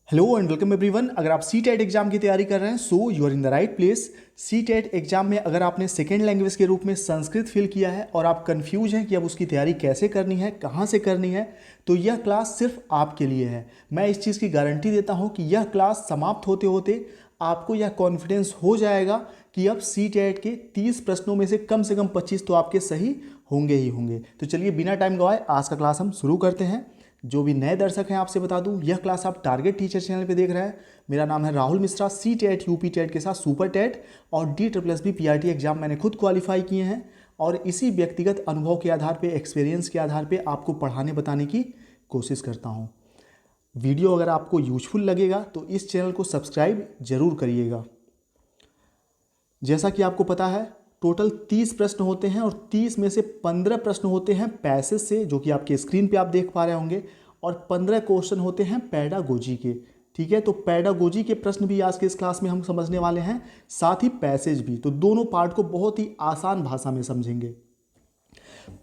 Hello and welcome everyone. अगर आप C TET exam की तैयारी कर रहे हैं so you are in the right place. CTET exam में अगर आपने सेकेंड लैंग्वेज के रूप में संस्कृत फिल किया है और आप कंफ्यूज हैं कि अब उसकी तैयारी कैसे करनी है, कहाँ से करनी है, तो यह क्लास सिर्फ आपके लिए है। मैं इस चीज़ की गारंटी देता हूँ कि यह क्लास समाप्त होते होते आपको यह कॉन्फिडेंस हो जाएगा कि अब सी टेट के 30 प्रश्नों में से कम 25 तो आपके सही होंगे ही होंगे। तो चलिए बिना टाइम गवाए आज का क्लास हम शुरू करते हैं। जो भी नए दर्शक हैं आपसे बता दूं, यह क्लास आप टारगेट टीचर चैनल पे देख रहे हैं। मेरा नाम है Rahul Mishra. CTET, UP TET के साथ सुपर टेट और DSSB PRT एग्जाम मैंने खुद क्वालिफाई किए हैं और इसी व्यक्तिगत अनुभव के आधार पे, एक्सपीरियंस के आधार पे आपको पढ़ाने बताने की कोशिश करता हूँ। वीडियो अगर आपको यूजफुल लगेगा तो इस चैनल को सब्सक्राइब जरूर करिएगा। जैसा कि आपको पता है टोटल 30 प्रश्न होते हैं और 30 में से 15 प्रश्न होते हैं पैसेज से, जो कि आपके स्क्रीन पे आप देख पा रहे होंगे, और 15 क्वेश्चन होते हैं पेडागोजी के। ठीक है, तो पेडागोजी के प्रश्न भी आज के इस क्लास में हम समझने वाले हैं, साथ ही पैसेज भी। तो दोनों पार्ट को बहुत ही आसान भाषा में समझेंगे।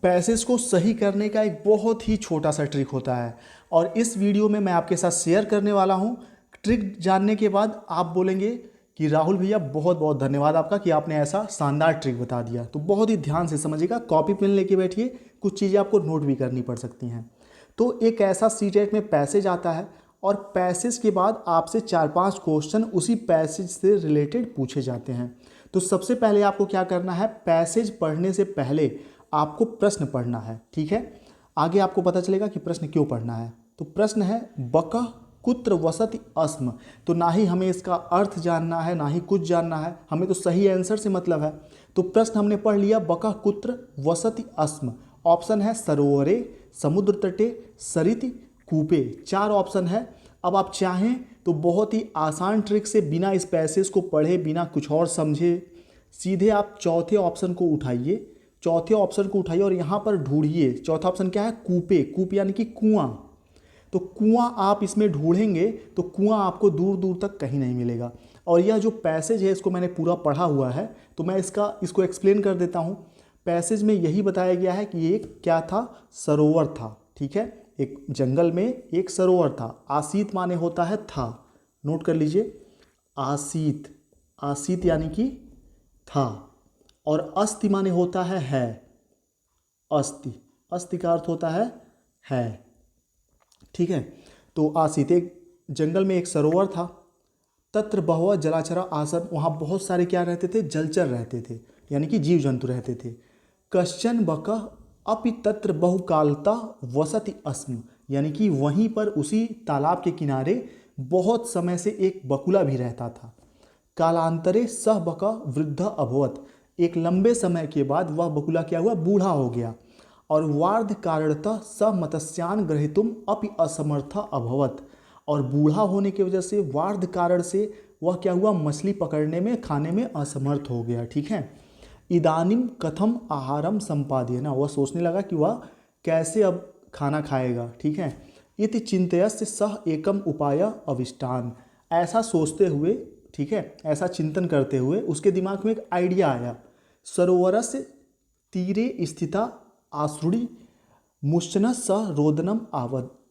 पैसेज को सही करने का एक बहुत ही छोटा सा ट्रिक होता है और इस वीडियो में मैं आपके साथ शेयर करने वाला हूँ। ट्रिक जानने के बाद आप बोलेंगे कि राहुल भैया बहुत बहुत धन्यवाद आपका कि आपने ऐसा शानदार ट्रिक बता दिया। तो बहुत ही ध्यान से समझिएगा, कॉपी पेन लेके बैठिए, कुछ चीज़ें आपको नोट भी करनी पड़ सकती हैं। तो एक ऐसा सी टेट में पैसेज आता है और पैसेज के बाद आपसे 4-5 क्वेश्चन उसी पैसेज से रिलेटेड पूछे जाते हैं। तो सबसे पहले आपको क्या करना है, पैसेज पढ़ने से पहले आपको प्रश्न पढ़ना है। ठीक है, आगे आपको पता चलेगा कि प्रश्न क्यों पढ़ना है। तो प्रश्न है बकः कुत्र वसति अस्म। तो ना ही हमें इसका अर्थ जानना है, ना ही कुछ जानना है, हमें तो सही आंसर से मतलब है। तो प्रश्न हमने पढ़ लिया, बकः कुत्र वसति अस्म। ऑप्शन है सरोवरे, समुद्र तटे, सरिति, कूपे। 4 ऑप्शन है। अब आप चाहें तो बहुत ही आसान ट्रिक से, बिना इस पैसेज को पढ़े, बिना कुछ और समझे, सीधे आप चौथे ऑप्शन को उठाइए। चौथे ऑप्शन को उठाइए और यहाँ पर ढूंढिए। चौथा ऑप्शन क्या है, कूपे। कूप यानी कि कुआं। तो कुआं आप इसमें ढूंढेंगे तो कुआं आपको दूर दूर तक कहीं नहीं मिलेगा। और यह जो पैसेज है इसको मैंने पूरा पढ़ा हुआ है, तो मैं इसको एक्सप्लेन कर देता हूँ। पैसेज में यही बताया गया है कि ये क्या था, सरोवर था। ठीक है, एक जंगल में एक सरोवर था। आसीत माने होता है था, नोट कर लीजिए, आसीत। आसीत यानी कि था। और अस्ति माने होता है। अस्ति, अस्ति का अर्थ होता है। ठीक है, तो आसीत, एक जंगल में एक सरोवर था। तत्र बहवः जलाचरा आसन, वहाँ बहुत सारे क्या रहते थे, जलचर रहते थे, यानी कि जीव जंतु रहते थे। कश्चन बकः अपि तत्र बहुकालता वसति अस्म, यानी कि वहीं पर उसी तालाब के किनारे बहुत समय से एक बकुला भी रहता था। कालांतरे सह बकः वृद्ध अभवत, एक लंबे समय के बाद वह बकुला क्या हुआ, बूढ़ा हो गया। और वार्ध कारणतः स मत्स्यान ग्रहीतुम अपि असमर्थ अभवत, और बूढ़ा होने की वजह से, वार्ध कारण से वह क्या हुआ, मछली पकड़ने में, खाने में असमर्थ हो गया। ठीक है, इदानीम कथम आहारम संपादयेन, वह सोचने लगा कि वह कैसे अब खाना खाएगा। ठीक है, इति चिंतयस्य सह एकम उपाय अविष्टान, ऐसा सोचते हुए, ठीक है, ऐसा चिंतन करते हुए उसके दिमाग में एक आइडिया आया। सरोवरस्य तीरे स्थिता आसुड़ी मुश्चन सह रोदनम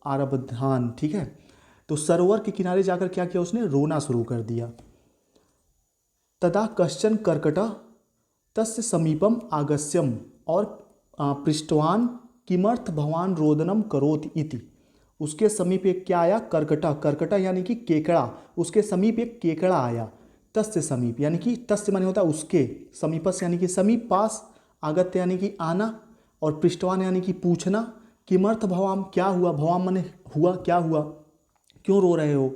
आरब्धान। ठीक है, तो सरोवर के किनारे जाकर क्या किया, उसने रोना शुरू कर दिया। तदा कश्चन कर्कटः तस्य समीपम आगस्यम, और पृष्ठवान किमर्थ भवान रोदनम करोति इति, उसके समीप एक क्या आया, कर्कटा। कर्कटा यानी कि केकड़ा, उसके समीप एक केकड़ा आया। तस्य समीप यानी कि तस्य माने होता है उसके, समीपस यानी कि समीप, पास, आगत्य यानी कि आना, और पृष्ठवान यानी कि पूछना। किमर्थ भवाम, क्या हुआ, भवाम माने हुआ, क्या हुआ, क्यों रो रहे हो।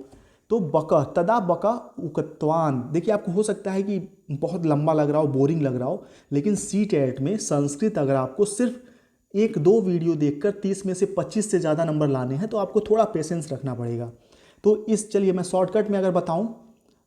तो बका, तदा बका उक्तवान। देखिए आपको हो सकता है कि बहुत लंबा लग रहा हो, बोरिंग लग रहा हो, लेकिन सी टेट में संस्कृत अगर आपको सिर्फ 1-2 वीडियो देखकर 30 में से 25 से ज़्यादा नंबर लाने हैं तो आपको थोड़ा पेशेंस रखना पड़ेगा। तो चलिए मैं शॉर्टकट में अगर बताऊं,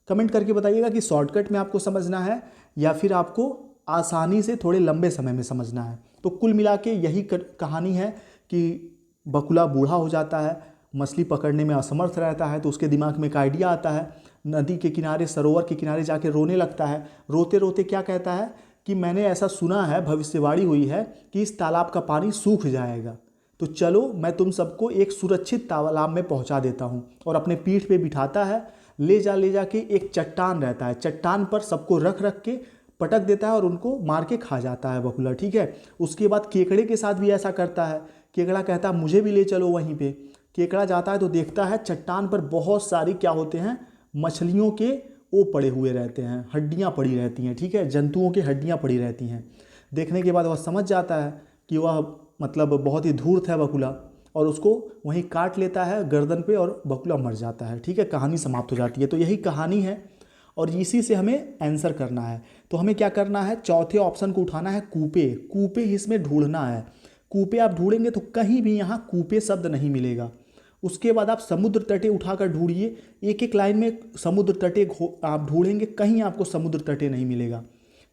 कमेंट करके बताइएगा कि शॉर्टकट में आपको समझना है या फिर आपको आसानी से थोड़े लंबे समय में समझना है। तो कुल मिला के यही कहानी है कि बकुला बूढ़ा हो जाता है, मछली पकड़ने में असमर्थ रहता है, तो उसके दिमाग में एक आइडिया आता है। नदी के किनारे, सरोवर के किनारे जाके रोने लगता है। रोते रोते क्या कहता है कि मैंने ऐसा सुना है, भविष्यवाणी हुई है कि इस तालाब का पानी सूख जाएगा। तो चलो मैं तुम सबको एक सुरक्षित तालाब में पहुंचा देता हूं। और अपने पीठ पे बिठाता है, ले जा के एक चट्टान रहता है, चट्टान पर सबको रख के पटक देता है और उनको मार के खा जाता है बकुला, ठीक है। उसके बाद केकड़े के साथ भी ऐसा करता है। केकड़ा कहता है मुझे भी ले चलो वहीं पे। केकड़ा जाता है तो देखता है चट्टान पर बहुत सारी क्या होते हैं, मछलियों के वो पड़े हुए रहते हैं, हड्डियाँ पड़ी रहती हैं, ठीक है, जंतुओं की हड्डियाँ पड़ी रहती हैं। देखने के बाद वह समझ जाता है कि वह मतलब बहुत ही धूर्त है बकुला, और उसको वहीं काट लेता है गर्दन पे और बकुला मर जाता है, ठीक है। कहानी समाप्त हो जाती है। तो यही कहानी है और इसी से हमें आंसर करना है। तो हमें क्या करना है, चौथे ऑप्शन को उठाना है, कूपे। कूपे इसमें ढूंढना है। कूपे आप ढूंढेंगे तो कहीं भी यहाँ कूपे शब्द नहीं मिलेगा। उसके बाद आप समुद्र तटे उठाकर ढूंढिए, एक एक लाइन में समुद्र तटे आप ढूंढेंगे, कहीं आपको समुद्र तटे नहीं मिलेगा,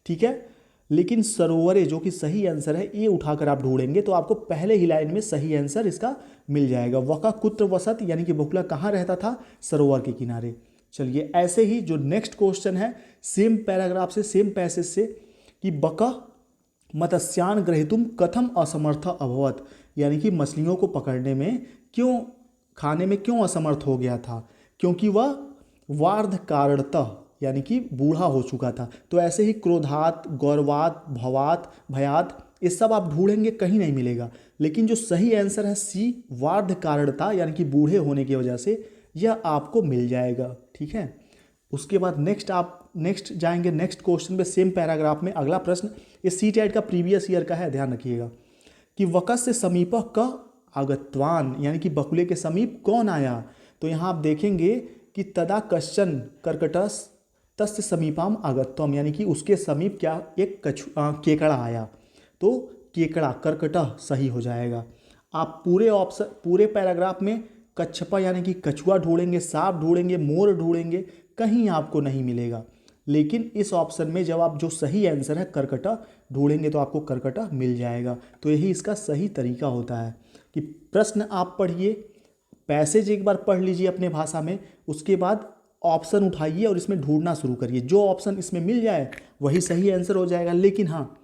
ठीक है। लेकिन सरोवरे जो कि सही आंसर है, ये उठाकर आप ढूंढेंगे तो आपको पहले ही लाइन में सही आंसर इसका मिल जाएगा। वका कुत्र वसत, यानी कि बकुला कहाँ रहता था, सरोवर के किनारे। चलिए ऐसे ही जो नेक्स्ट क्वेश्चन है, सेम पैराग्राफ से, सेम पैसेज से, कि बका मत्स्यान ग्रहीतुम कथम असमर्थ अभवत, यानी कि मछलियों को पकड़ने में क्यों, खाने में क्यों असमर्थ हो गया था, क्योंकि वह वार्ध कारणतः यानी कि बूढ़ा हो चुका था। तो ऐसे ही क्रोधात, गौरवात, भवात, भयात, ये सब आप ढूंढेंगे कहीं नहीं मिलेगा। लेकिन जो सही आंसर है सी, वार्ध कारणता यानी कि बूढ़े होने की वजह से, यह आपको मिल जाएगा, ठीक है। उसके बाद नेक्स्ट जाएंगे नेक्स्ट क्वेश्चन पे, सेम पैराग्राफ में अगला प्रश्न। ये CTET का प्रीवियस ईयर का है, ध्यान रखिएगा। कि वकस से समीप क आगतवान, यानी कि बकुले के समीप कौन आया। तो यहाँ आप देखेंगे कि तदा कश्चन कर्कटस तस्य समीपाम आगत्वम, यानी कि उसके समीप क्या, एक केकड़ा आया। तो केकड़ा, कर्कटः सही हो जाएगा। आप पूरे पैराग्राफ में कच्छपा यानी कि कछुआ ढूंढेंगे, सांप ढूंढेंगे, मोर ढूंढेंगे, कहीं आपको नहीं मिलेगा। लेकिन इस ऑप्शन में जब आप जो सही आंसर है कर्कटः ढूंढेंगे तो आपको कर्कटः मिल जाएगा। तो यही इसका सही तरीका होता है कि प्रश्न आप पढ़िए, पैसेज एक बार पढ़ लीजिए अपने भाषा में, उसके बाद ऑप्शन उठाइए और इसमें ढूंढना शुरू करिए। जो ऑप्शन इसमें मिल जाए वही सही आंसर हो जाएगा। लेकिन हाँ,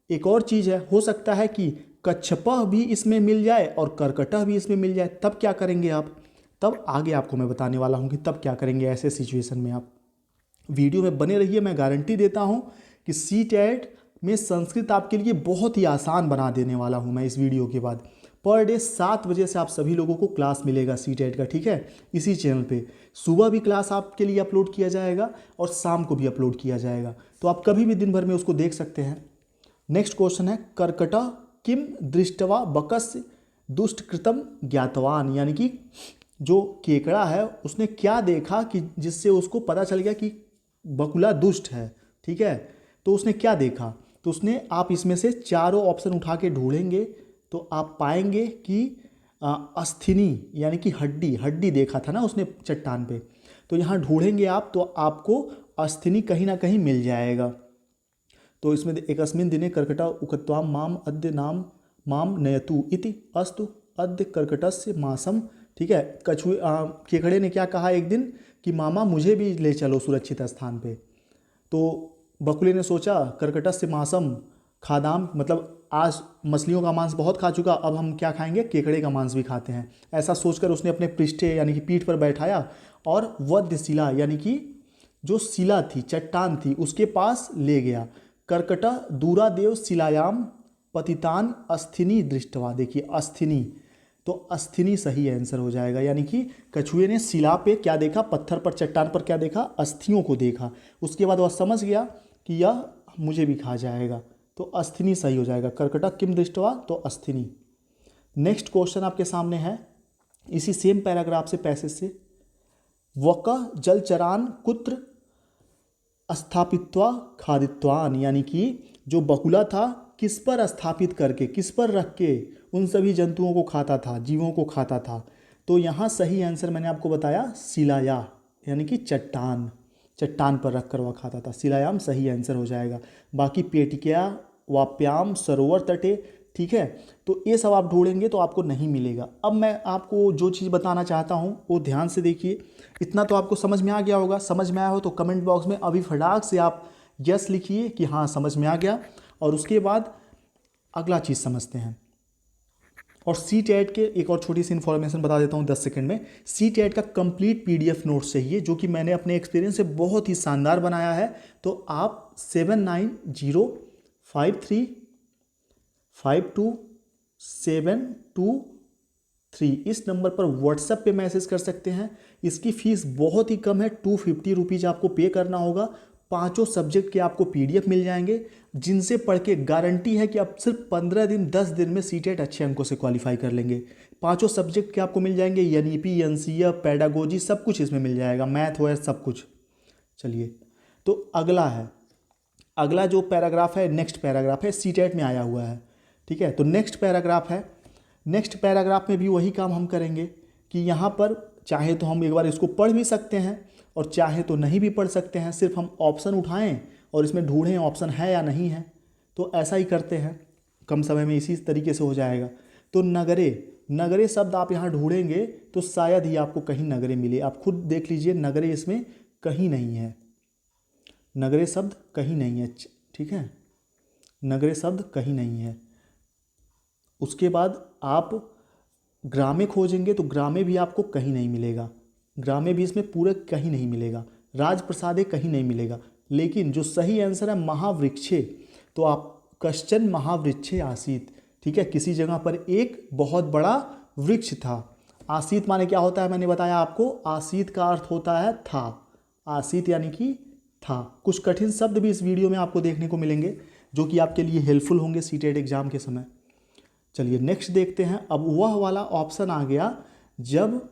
एक और चीज़ है, हो सकता है कि कच्छपह भी इसमें मिल जाए और कर्कटः भी इसमें मिल जाए, तब क्या करेंगे आप, तब आगे आपको मैं बताने वाला हूँ कि तब क्या करेंगे ऐसे सिचुएशन में। आप वीडियो में बने रहिए, मैं गारंटी देता हूँ कि CTET में संस्कृत आपके लिए बहुत ही आसान बना देने वाला हूँ मैं इस वीडियो के बाद। पर डे 7 बजे से आप सभी लोगों को क्लास मिलेगा CTET का, ठीक है, इसी चैनल पे। सुबह भी क्लास आपके लिए अपलोड किया जाएगा और शाम को भी अपलोड किया जाएगा, तो आप कभी भी दिन भर में उसको देख सकते हैं। नेक्स्ट क्वेश्चन है, कर्कटः किम दृष्टवा बकस्य दुष्टकृतम ज्ञातवान, यानी कि जो केकड़ा है उसने क्या देखा कि जिससे उसको पता चल गया कि बकुला दुष्ट है, ठीक है। तो उसने क्या देखा, तो उसने, आप इसमें से चारों ऑप्शन उठा के ढूंढेंगे तो आप पाएंगे कि अस्थिनी यानी कि हड्डी देखा था ना उसने चट्टान पे। तो यहाँ ढूंढेंगे आप तो आपको अस्थिनी कहीं ना कहीं मिल जाएगा। तो इसमें एकस्मिन् दिने कर्कटा उक्त्वाम माम अद्य नाम माम नयतु इति अस्तु अद्य कर्कटस्य मासम, ठीक है। केकड़े ने क्या कहा एक दिन कि मामा मुझे भी ले चलो सुरक्षित स्थान पे। तो बकुले ने सोचा कर्कटस्य मासम खादाम, मतलब आज मछलियों का मांस बहुत खा चुका, अब हम क्या खाएंगे, केकड़े का मांस भी खाते हैं। ऐसा सोचकर उसने अपने पृष्ठे यानी कि पीठ पर बैठाया और वध्य शिला यानी कि जो शिला थी, चट्टान थी, उसके पास ले गया। कर्कट दूरादेव शिलायाम पतितान अस्थिनी दृष्टवा, देखिए अस्थिनी, तो अस्थिनी सही आंसर हो जाएगा। यानी कि कछुए ने शिला पे क्या देखा, पत्थर पर, चट्टान पर क्या देखा, अस्थियों को देखा। उसके बाद वह समझ गया कि यह मुझे भी खा जाएगा, तो अस्थिनी सही हो जाएगा। कर्कट किम दृष्टवा, तो अस्थिनी। नेक्स्ट क्वेश्चन आपके सामने है इसी सेम पैराग्राफ से, पैसेज से, वक जलचरान कुत्र स्थापित्वा खादित्वान, यानी कि जो बकुला था किस पर स्थापित करके, किस पर रख के उन सभी जंतुओं को खाता था, जीवों को खाता था। तो यहाँ सही आंसर मैंने आपको बताया शिलाया, यानी कि चट्टान पर रख कर वह खाता था। शिलायाम सही आंसर हो जाएगा। बाकी पेटिका वाप्याम सरोवर तटे, ठीक है। तो ये सब आप ढूंढेंगे तो आपको नहीं मिलेगा। अब मैं आपको जो चीज़ बताना चाहता हूँ वो ध्यान से देखिए। इतना तो आपको समझ में आ गया होगा। समझ में आया हो तो कमेंट बॉक्स में अभी फटाक से आप यस लिखिए कि हाँ समझ में आ गया। और उसके बाद अगला चीज़ समझते हैं। और सी टेट के एक और छोटी सी इन्फॉर्मेशन बता देता हूँ 10 सेकंड में। सी टेट का कंप्लीट पीडीएफ नोट्स चाहिए, जो कि मैंने अपने एक्सपीरियंस से बहुत ही शानदार बनाया है। तो आप 7905352723 इस नंबर पर व्हाट्सएप पे मैसेज कर सकते हैं। इसकी फ़ीस बहुत ही कम है, 250 रुपीज़ आपको पे करना होगा। 5 सब्जेक्ट के आपको पीडीएफ मिल जाएंगे, जिनसे पढ़ के गारंटी है कि आप सिर्फ 15 दिन 10 दिन में सीटेट अच्छे अंकों से क्वालिफाई कर लेंगे। 5 सब्जेक्ट के आपको मिल जाएंगे, एनईपी, एनसीईआरटी, पेडागोजी सब कुछ इसमें मिल जाएगा, मैथ हो सब कुछ। चलिए, तो अगला जो पैराग्राफ है, नेक्स्ट पैराग्राफ है, सीटेट में आया हुआ है। ठीक है, तो नेक्स्ट पैराग्राफ है। नेक्स्ट पैराग्राफ में भी वही काम हम करेंगे कि यहाँ पर चाहे तो हम एक बार इसको पढ़ भी सकते हैं और चाहे तो नहीं भी पढ़ सकते हैं, सिर्फ हम ऑप्शन उठाएं और इसमें ढूंढें ऑप्शन है या नहीं है। तो ऐसा ही करते हैं, कम समय में इसी तरीके से हो जाएगा। तो नगरे शब्द आप यहाँ ढूंढेंगे तो शायद ही आपको कहीं नगरे मिले। आप खुद देख लीजिए, नगरे इसमें कहीं नहीं है, नगरे शब्द कहीं नहीं है। ठीक है, नगरे शब्द कहीं नहीं है। उसके बाद आप ग्रामे खोजेंगे तो ग्रामे भी आपको कहीं नहीं मिलेगा, ग्रामे भी इसमें पूरे कहीं नहीं मिलेगा। राजप्रसादे कहीं नहीं मिलेगा। लेकिन जो सही आंसर है महावृक्षे, तो आप कश्चन महावृक्षे आसीत। ठीक है, किसी जगह पर एक बहुत बड़ा वृक्ष था। आसीत माने क्या होता है, मैंने बताया आपको। आसीत का अर्थ होता है था, आसीत यानी कि था। कुछ कठिन शब्द भी इस वीडियो में आपको देखने को मिलेंगे, जो कि आपके लिए हेल्पफुल होंगे सीटेट एग्जाम के समय। चलिए नेक्स्ट देखते हैं। अब वह वाला ऑप्शन आ गया जब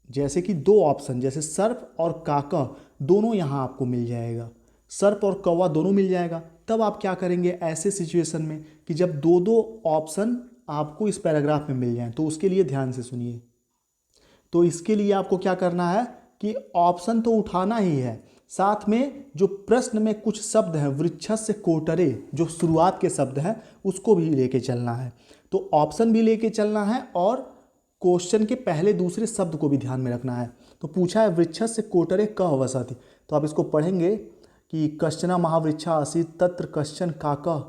जैसे कि दो ऑप्शन, जैसे सर्प और काका दोनों यहाँ आपको मिल जाएगा, सर्प और कौवा दोनों मिल जाएगा। तब आप क्या करेंगे ऐसे सिचुएशन में कि जब दो दो ऑप्शन आपको इस पैराग्राफ में मिल जाएं, तो उसके लिए ध्यान से सुनिए। तो इसके लिए आपको क्या करना है कि ऑप्शन तो उठाना ही है, साथ में जो प्रश्न में कुछ शब्द हैं वृक्षस्य कोटरे, जो शुरुआत के शब्द हैं उसको भी लेके चलना है। तो ऑप्शन भी लेके चलना है और क्वेश्चन के पहले दूसरे शब्द को भी ध्यान में रखना है। तो पूछा है वृक्षस्य कोटरे कः वसति, तो आप इसको पढ़ेंगे कि कश्चन महावृक्षा आसीत् तत्र कश्चन काकः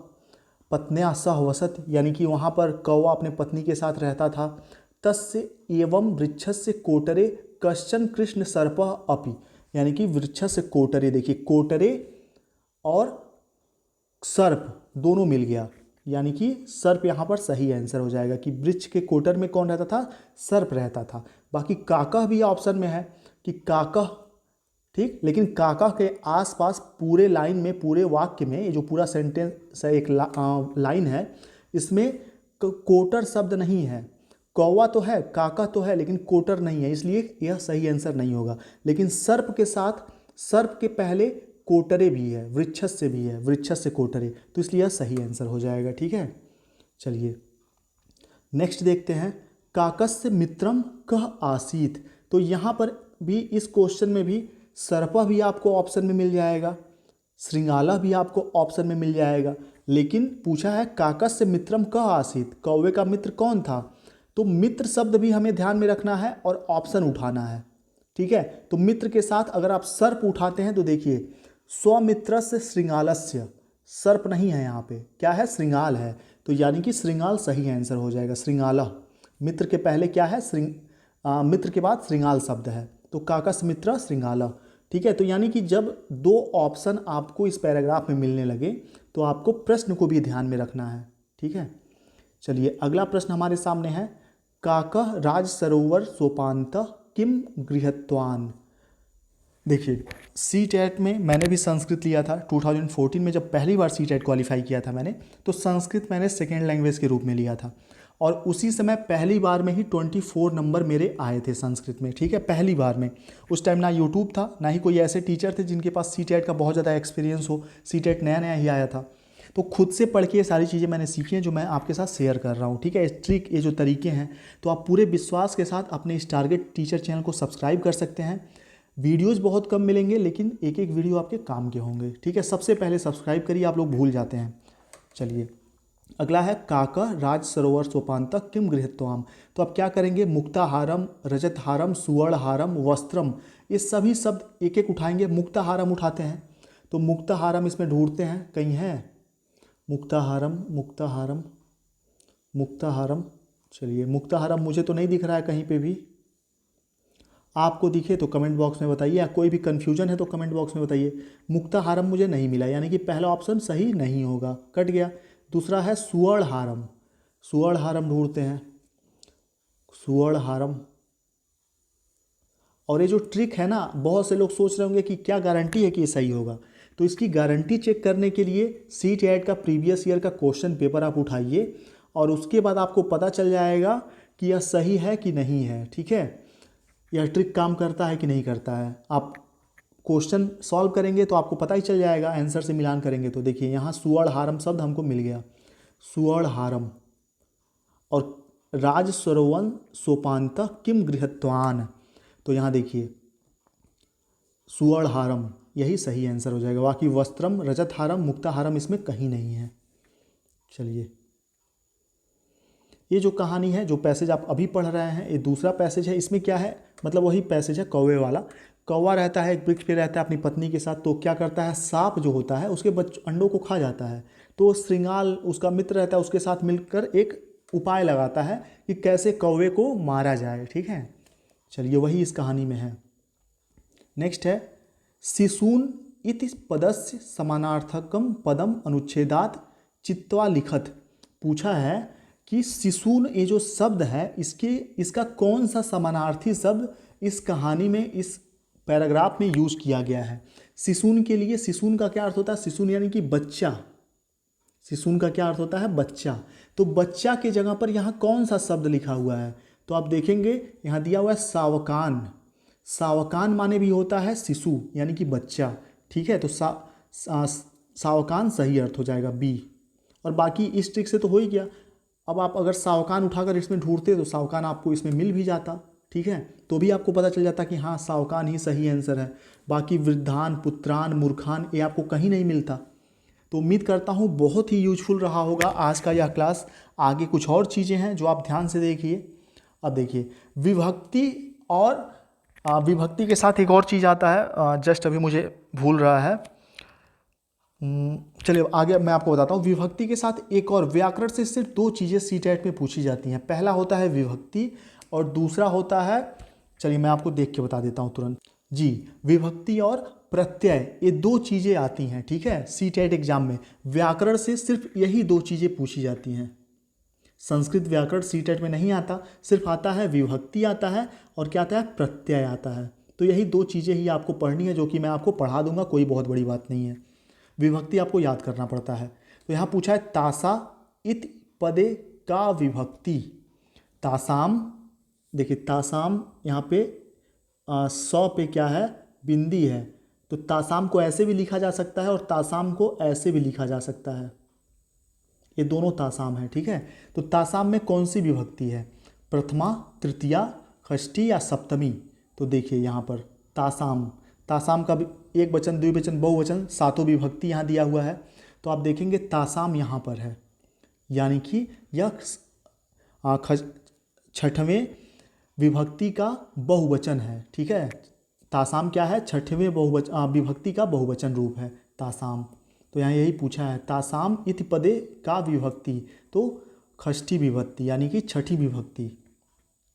पत्न्या सह वसति, यानी कि वहाँ पर कौवा अपने पत्नी के साथ रहता था। तस्य एवं वृक्षस्य कोटरे कश्चन कृष्ण सर्पः अपि, यानी कि वृक्षस्य कोटरे, देखिए कोटरे और सर्प दोनों मिल गया, यानी कि सर्प यहाँ पर सही आंसर हो जाएगा कि वृक्ष के कोटर में कौन रहता था, सर्प रहता था। बाकी काका भी ऑप्शन में है कि काका, ठीक, लेकिन काका के आसपास पूरे लाइन में, पूरे वाक्य में, ये जो पूरा सेंटेंस है, एक लाइन है, इसमें कोटर शब्द नहीं है। कौवा तो है, काका तो है, लेकिन कोटर नहीं है, इसलिए यह सही आंसर नहीं होगा। लेकिन सर्प के साथ, सर्प के पहले कोटरे भी है, वृक्षस्य भी है, वृक्षस्य कोटरे, तो इसलिए यह सही आंसर हो जाएगा। ठीक है, चलिए नेक्स्ट देखते हैं। काकस्य मित्रम कः आसीत, तो यहाँ पर भी इस क्वेश्चन में भी सर्पा भी आपको ऑप्शन में मिल जाएगा, श्रृंगाला भी आपको ऑप्शन में मिल जाएगा, लेकिन पूछा है काकस्य मित्रम कः आसीत, कौवे का मित्र कौन था। तो मित्र शब्द भी हमें ध्यान में रखना है और ऑप्शन उठाना है। ठीक है, तो मित्र के साथ अगर आप सर्प उठाते हैं तो देखिए स्वमित्रस्य श्रृंगालस्य, सर्प नहीं है यहाँ पे, क्या है, श्रृंगाल है, तो यानी कि श्रृंगाल सही आंसर हो जाएगा। श्रृंगाला, मित्र के पहले क्या है, मित्र के बाद श्रृंगाल शब्द है, तो काकस मित्र श्रृंगाला। ठीक है, तो यानी कि जब दो ऑप्शन आपको इस पैराग्राफ में मिलने लगे तो आपको प्रश्न को भी ध्यान में रखना है। ठीक है, चलिए अगला प्रश्न हमारे सामने है। काकः राज सरोवर सोपान्तः किम गृहत्वान्। देखिए सी टेट में मैंने भी संस्कृत लिया था 2014 में, जब पहली बार सी टेट क्वालिफाई किया था मैंने, तो संस्कृत मैंने सेकेंड लैंग्वेज के रूप में लिया था और उसी समय पहली बार में ही 24 नंबर मेरे आए थे संस्कृत में। ठीक है, पहली बार में। उस टाइम ना यूट्यूब था, ना ही कोई ऐसे टीचर थे जिनके पास सी टेट का बहुत ज़्यादा एक्सपीरियंस हो, सी टेट नया नया ही आया था। तो खुद से पढ़ के ये सारी चीज़ें मैंने सीखी हैं जो मैं आपके साथ शेयर कर रहा हूँ। ठीक है, इस ट्रिक, ये जो तरीके हैं, तो आप पूरे विश्वास के साथ अपने इस टारगेट टीचर चैनल को सब्सक्राइब कर सकते हैं। वीडियोज़ बहुत कम मिलेंगे, लेकिन एक एक वीडियो आपके काम के होंगे। ठीक है, सबसे पहले सब्सक्राइब करिए, आप लोग भूल जाते हैं। चलिए अगला है काकः राज सरोवर सोपान्तः किम गृहीत्वाम्। तो आप क्या करेंगे, मुक्ताहारम, रजतहारम, सुवर्णहारम, वस्त्रम, ये सभी शब्द एक एक उठाएंगे। मुक्ताहारम उठाते हैं, तो मुक्ताहारम इसमें ढूंढते हैं, कहीं है मुक्ताहारम, मुक्ताहारम, मुक्ताहारम, चलिए मुक्ताहारम मुझे तो नहीं दिख रहा है कहीं पे भी, आपको दिखे तो कमेंट बॉक्स में बताइए, या कोई भी कन्फ्यूजन है तो कमेंट बॉक्स में बताइए। मुक्ताहारम मुझे नहीं मिला, यानी कि पहला ऑप्शन सही नहीं होगा, कट गया। दूसरा है सुवर्णहारम, सुवर्णहारम ढूंढते हैं, सुवर्णहारम। और ये जो ट्रिक है ना, बहुत से लोग सोच रहे होंगे कि क्या गारंटी है कि ये सही होगा, तो इसकी गारंटी चेक करने के लिए CTET का प्रीवियस ईयर का क्वेश्चन पेपर आप उठाइए और उसके बाद आपको पता चल जाएगा कि यह सही है कि नहीं है, ठीक है, यह ट्रिक काम करता है कि नहीं करता है। आप क्वेश्चन सॉल्व करेंगे तो आपको पता ही चल जाएगा, आंसर से मिलान करेंगे तो। देखिए यहाँ सुवर्णहारम शब्द हमको मिल गया, सुवर्णहारम। और राज सरोवन सोपांत किम गृहत्वान, तो यहाँ देखिए सुवर्णहारम यही सही आंसर हो जाएगा। बाकी वस्त्रम, रजतहारम, मुक्ताहारम इसमें कहीं नहीं है। चलिए ये जो कहानी है, जो पैसेज आप अभी पढ़ रहे हैं, ये दूसरा पैसेज है। इसमें क्या है, मतलब वही पैसेज है कौवे वाला। कौवा रहता है एक वृक्ष पे, रहता है अपनी पत्नी के साथ, तो क्या करता है, सांप जो होता है उसके अंडों को खा जाता है। तो श्रृंगाल उसका मित्र रहता है, उसके साथ मिलकर एक उपाय लगाता है कि कैसे कौवे को मारा जाए, ठीक है। चलिए वही इस कहानी में है। नेक्स्ट है शिशून इति पदस्य समानार्थकम पदम अनुच्छेदात चित्वा लिखत। पूछा है कि शिशून ये जो शब्द है, इसका कौन सा समानार्थी शब्द इस कहानी में, इस पैराग्राफ में यूज किया गया है। शिशून के लिए, शिशून का क्या अर्थ होता है, शिशून यानी कि बच्चा, शिशून का क्या अर्थ होता है, बच्चा। तो बच्चा के जगह पर यहाँ कौन सा शब्द लिखा हुआ है, तो आप देखेंगे यहाँ दिया हुआ है सावकान। सावकान माने भी होता है शिशु यानी कि बच्चा, ठीक है। तो सावकान सही अर्थ हो जाएगा बी। और बाकी इस ट्रिक से तो हो ही गया। अब आप अगर सावकान उठाकर इसमें ढूंढते तो सावकान आपको इसमें मिल भी जाता, ठीक है, तो भी आपको पता चल जाता कि हाँ सावकान ही सही आंसर है। बाकी वृद्धान, पुत्रान, मूर्खान ये आपको कहीं नहीं मिलता। तो उम्मीद करता हूँ बहुत ही यूजफुल रहा होगा आज का यह क्लास। आगे कुछ और चीज़ें हैं जो आप ध्यान से देखिए। अब देखिए विभक्ति, और विभक्ति के साथ एक और चीज़ आता है, जस्ट अभी मुझे भूल रहा है। चलिए आगे मैं आपको बताता हूँ। विभक्ति के साथ एक और, व्याकरण से सिर्फ दो चीज़ें CTET में पूछी जाती हैं। पहला होता है विभक्ति और दूसरा होता है, चलिए मैं आपको देख के बता देता हूँ तुरंत जी, विभक्ति और प्रत्यय, ये दो चीज़ें आती हैं, ठीक है। CTET एग्जाम में व्याकरण से सिर्फ यही दो चीज़ें पूछी जाती हैं। संस्कृत व्याकरण CTET में नहीं आता, सिर्फ आता है विभक्ति आता है और क्या आता है, प्रत्यय आता है। तो यही दो चीज़ें ही आपको पढ़नी है, जो कि मैं आपको पढ़ा दूंगा, कोई बहुत बड़ी बात नहीं है। विभक्ति आपको याद करना पड़ता है। तो यहाँ पूछा है तासा इत पदे का विभक्ति। तासाम, देखिए तासाम यहाँ पे 100 पे क्या है, बिंदी है। तो तासाम को ऐसे भी लिखा जा सकता है और तासाम को ऐसे भी लिखा जा सकता है, ये दोनों तासाम है, ठीक है। तो तासाम में कौन सी विभक्ति है, प्रथमा, तृतीया, षष्ठी या सप्तमी। तो देखिए यहाँ पर तासाम, तासाम का भी एक वचन, द्विवचन, बहुवचन, सातों विभक्ति यहाँ दिया हुआ है। तो आप देखेंगे तासाम यहाँ पर है, यानी कि यह छठवें विभक्ति का बहुवचन है, ठीक है। तासाम क्या है, छठवें विभक्ति का बहुवचन रूप है तासाम। तो यहाँ यही पूछा है तासाम इति पदे का विभक्ति, तो षष्ठी विभक्ति यानी कि छठी विभक्ति।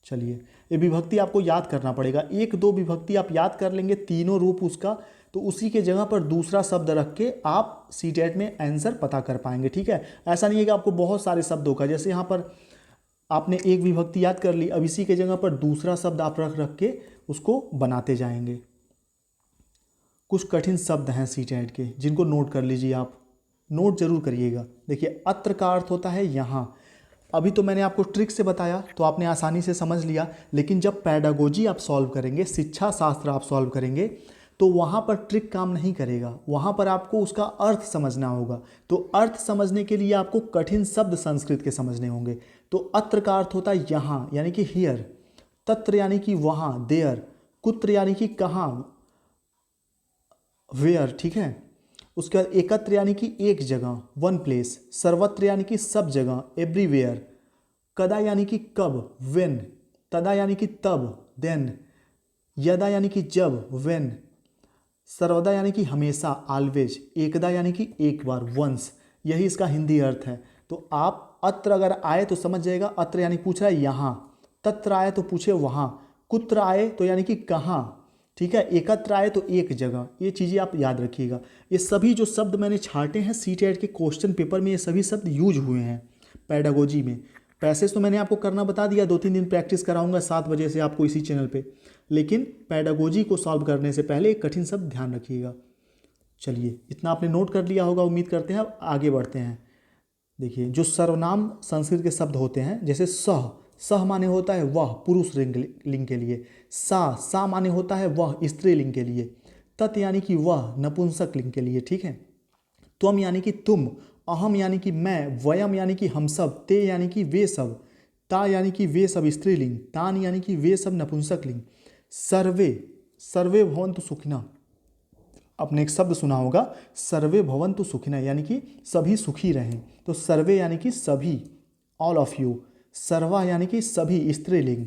चलिए ये विभक्ति आपको याद करना पड़ेगा, एक दो विभक्ति आप याद कर लेंगे, तीनों रूप उसका, तो उसी के जगह पर दूसरा शब्द रख के आप CTET में आंसर पता कर पाएंगे, ठीक है। ऐसा नहीं है कि आपको बहुत सारे शब्दों का, जैसे यहाँ पर आपने एक विभक्ति याद कर ली, अब इसी के जगह पर दूसरा शब्द आप रख रख के उसको बनाते जाएंगे। कुछ कठिन शब्द हैं CTET के, जिनको नोट कर लीजिए, आप नोट जरूर करिएगा। देखिए अत्र का अर्थ होता है यहाँ। अभी तो मैंने आपको ट्रिक से बताया तो आपने आसानी से समझ लिया, लेकिन जब पैडागोजी आप सॉल्व करेंगे, शिक्षा शास्त्र आप सॉल्व करेंगे, तो वहाँ पर ट्रिक काम नहीं करेगा, वहाँ पर आपको उसका अर्थ समझना होगा। तो अर्थ समझने के लिए आपको कठिन शब्द संस्कृत के समझने होंगे। तो अत्र का अर्थ होता है यहाँ, यानी कि हियर, तत्र यानी कि वहाँ, देयर, कुत्र यानी कि कहाँ, वेयर, ठीक है। उसके बाद एकत्र यानी कि एक जगह, वन प्लेस, सर्वत्र यानी कि सब जगह, एवरीवेयर, कदा यानी कि कब, व्हेन, तदा यानी कि तब, देन, यदा यानी कि जब, व्हेन, सर्वदा यानी कि हमेशा, ऑलवेज, एकदा यानी कि एक बार, वंस, यही इसका हिंदी अर्थ है। तो आप अत्र अगर आए तो समझ जाएगा, अत्र यानी पूछ रहा है यहाँ, तत्र आए तो पूछे वहाँ, कुत्र आए तो यानी कि कहाँ, ठीक है, एकत्र आए तो एक जगह। ये चीज़ें आप याद रखिएगा। ये सभी जो शब्द मैंने छांटे हैं सीटेट के क्वेश्चन पेपर में, ये सभी शब्द यूज हुए हैं पेडागोजी में। पैसेज तो मैंने आपको करना बता दिया, 2-3 दिन प्रैक्टिस कराऊंगा 7 बजे से आपको इसी चैनल पे, लेकिन पेडागोजी को सॉल्व करने से पहले एक कठिन शब्द ध्यान रखिएगा। चलिए, इतना आपने नोट कर लिया होगा, उम्मीद करते हैं। अब आगे बढ़ते हैं। देखिए, जो सर्वनाम संस्कृत के शब्द होते हैं, जैसे सह, सह माने होता है वह, पुरुष लिंग के लिए। सा माने होता है वह, स्त्री लिंग के लिए। तत् यानी कि वह, नपुंसक लिंग के लिए, ठीक है। त्वम यानी कि तुम, अहम यानी कि मैं, वयम यानी कि हम सब, ते यानी कि वे सब, ता यानी कि वे सब स्त्रीलिंग, तान यानी कि वे सब नपुंसक लिंग। सर्वे, सर्वे भवन्तु सुखिनः, आपने एक शब्द सुना होगा सर्वे भवन्तु सुखिनः, यानी कि सभी सुखी रहें। तो सर्वे यानी कि सभी, ऑल ऑफ यू। सर्वा यानी कि सभी, स्त्रीलिंग।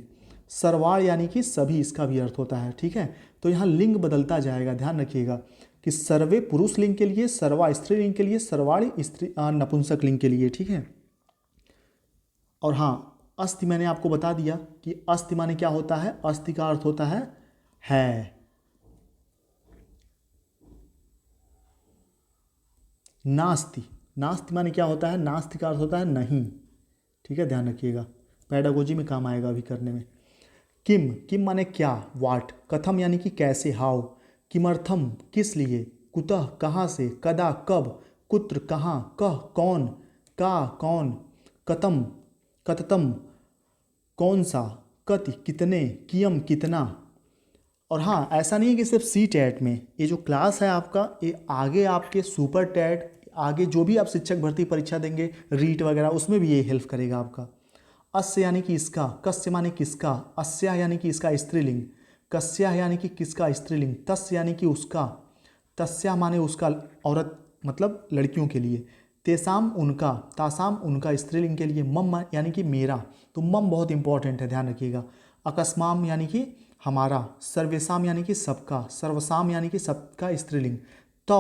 सर्वाण यानी कि सभी, इसका भी अर्थ होता है, ठीक है। तो यहाँ लिंग बदलता जाएगा, ध्यान रखिएगा कि सर्वे पुरुष लिंग के लिए, सर्वा स्त्री लिंग के लिए, सर्वाणी स्त्री नपुंसक लिंग के लिए, ठीक है। और हाँ, अस्ति मैंने आपको बता दिया कि अस्ति माने क्या होता है। अस्ति का अर्थ होता है। नास्ति, नास्ति माने क्या होता है। नास्ति का अर्थ होता है नहीं, ठीक है, ध्यान रखिएगा, पेडागोजी में काम आएगा अभी करने में। किम, किम माने क्या, वाट। कथम यानी कि कैसे, हाउ। किमर्थम, किस लिए। कुतः, कहाँ से। कदा, कब। कुत्र, कहाँ। कह, कौन। का, कौन। कतम, कततम, कौन सा। कति, कितने। कियम, कितना। और हाँ, ऐसा नहीं है कि सिर्फ सी टेट में, ये जो क्लास है आपका, ये आगे आपके सुपर टेट, आगे जो भी आप शिक्षक भर्ती परीक्षा देंगे, रीट वगैरह, उसमें भी ये हेल्प करेगा आपका। अस्य यानी कि इसका, कस्य माने किसका, अस्या यानी कि इसका स्त्रीलिंग, कस्या यानी कि किसका स्त्रीलिंग, तस्य यानी कि उसका, तस्या माने उसका, औरत मतलब लड़कियों के लिए। तेसाम उनका, तासाम उनका स्त्रीलिंग के लिए। मम यानी कि मेरा, तो मम बहुत इंपॉर्टेंट है, ध्यान रखिएगा। अकस्माम यानी कि हमारा। सर्वेसाम यानी कि सबका, सर्वसाम यानी कि सबका स्त्रीलिंग।